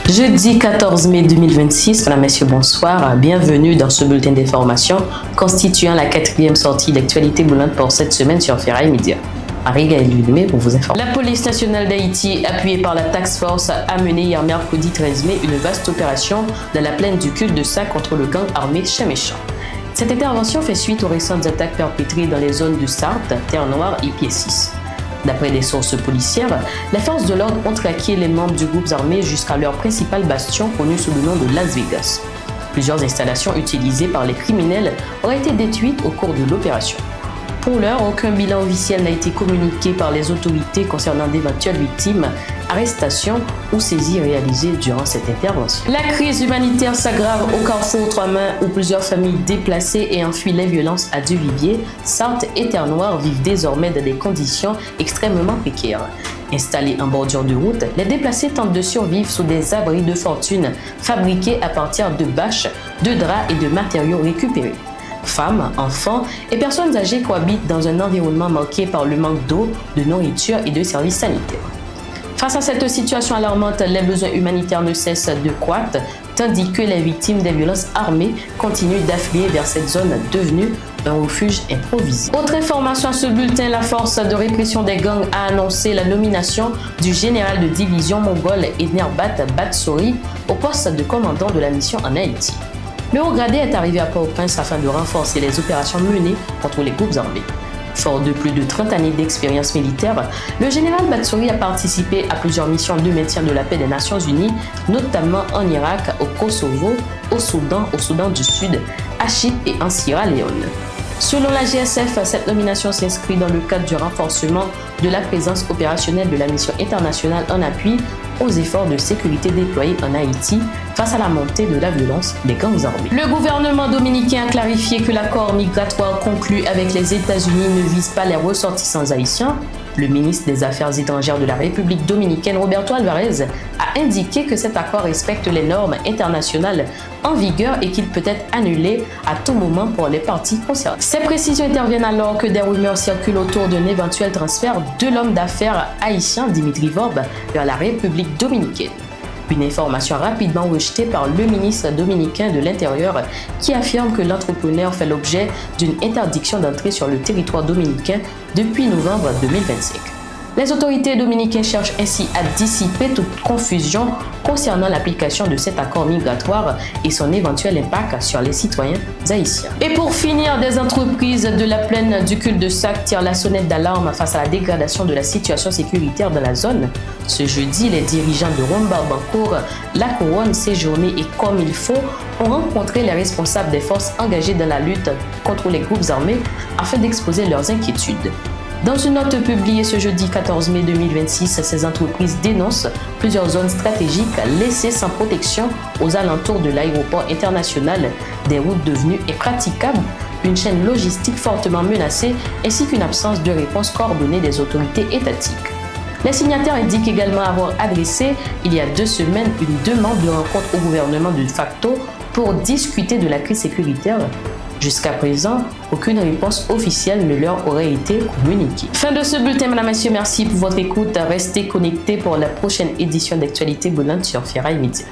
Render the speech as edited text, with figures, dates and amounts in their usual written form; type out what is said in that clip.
Jeudi 14 mai 2026, mesdames, messieurs, bonsoir. Bienvenue dans ce bulletin d'information constituant la quatrième sortie d'actualité boulante pour cette semaine sur Ferraille Média. Marie-Gaëlle Lumé pour vous informer. La police nationale d'Haïti, appuyée par la Task Force, a mené hier mercredi 13 mai une vaste opération dans la plaine du cul-de-sac contre le gang armé Chien-Méchant. Cette intervention fait suite aux récentes attaques perpétrées dans les zones de Sarthe, Terre-Noire et Pied-6. D'après des sources policières, les forces de l'ordre ont traqué les membres du groupe armé jusqu'à leur principal bastion connu sous le nom de Las Vegas. Plusieurs installations utilisées par les criminels auraient été détruites au cours de l'opération. Pour l'heure, aucun bilan officiel n'a été communiqué par les autorités concernant d'éventuelles victimes, arrestations ou saisies réalisées durant cette intervention. La crise humanitaire s'aggrave au carrefour Trois-Mains où plusieurs familles déplacées et enfui les violences à Deux-Viviers, Sarthe et Terre-Noire vivent désormais dans des conditions extrêmement précaires. Installés en bordure de route, les déplacés tentent de survivre sous des abris de fortune fabriqués à partir de bâches, de draps et de matériaux récupérés. Femmes, enfants et personnes âgées cohabitent dans un environnement marqué par le manque d'eau, de nourriture et de services sanitaires. Face à cette situation alarmante, les besoins humanitaires ne cessent de croître, tandis que les victimes des violences armées continuent d'affluer vers cette zone devenue un refuge improvisé. Autre information à ce bulletin, la force de répression des gangs a annoncé la nomination du général de division mongol Enerbat Batsori au poste de commandant de la mission en Haïti. Le haut gradé est arrivé à Port-au-Prince afin de renforcer les opérations menées contre les groupes armés. Fort de plus de 30 années d'expérience militaire, le général Batsori a participé à plusieurs missions de maintien de la paix des Nations Unies, notamment en Irak, au Kosovo, au Soudan du Sud, à Chypre et en Sierra Leone. Selon la GSF, cette nomination s'inscrit dans le cadre du renforcement de la présence opérationnelle de la mission internationale en appui aux efforts de sécurité déployés en Haïti face à la montée de la violence des gangs armés. Le gouvernement dominicain a clarifié que l'accord migratoire conclu avec les États-Unis ne vise pas les ressortissants haïtiens. Le ministre des Affaires étrangères de la République dominicaine, Roberto Alvarez, a indiqué que cet accord respecte les normes internationales en vigueur et qu'il peut être annulé à tout moment pour les parties concernées. Ces précisions interviennent alors que des rumeurs circulent autour d'un éventuel transfert de l'homme d'affaires haïtien Dimitri Vorbe vers la République dominicaine. Une information rapidement rejetée par le ministre dominicain de l'Intérieur qui affirme que l'entrepreneur fait l'objet d'une interdiction d'entrée sur le territoire dominicain depuis novembre 2025. Les autorités dominicaines cherchent ainsi à dissiper toute confusion concernant l'application de cet accord migratoire et son éventuel impact sur les citoyens haïtiens. Et pour finir, des entreprises de la plaine du cul-de-sac tirent la sonnette d'alarme face à la dégradation de la situation sécuritaire dans la zone. Ce jeudi, les dirigeants de Romba Bancour, La Couronne, Séjourné et Comme il faut ont rencontré les responsables des forces engagées dans la lutte contre les groupes armés afin d'exposer leurs inquiétudes. Dans une note publiée ce jeudi 14 mai 2026, ces entreprises dénoncent plusieurs zones stratégiques laissées sans protection aux alentours de l'aéroport international, des routes devenues impraticables, une chaîne logistique fortement menacée ainsi qu'une absence de réponse coordonnée des autorités étatiques. Les signataires indiquent également avoir adressé, il y a 2 semaines, une demande de rencontre au gouvernement de facto pour discuter de la crise sécuritaire. Jusqu'à présent, aucune réponse officielle ne leur aurait été communiquée. Fin de ce bulletin, mesdames et messieurs, merci pour votre écoute. Restez connectés pour la prochaine édition d'Actualité Boulante sur Ferraille Média.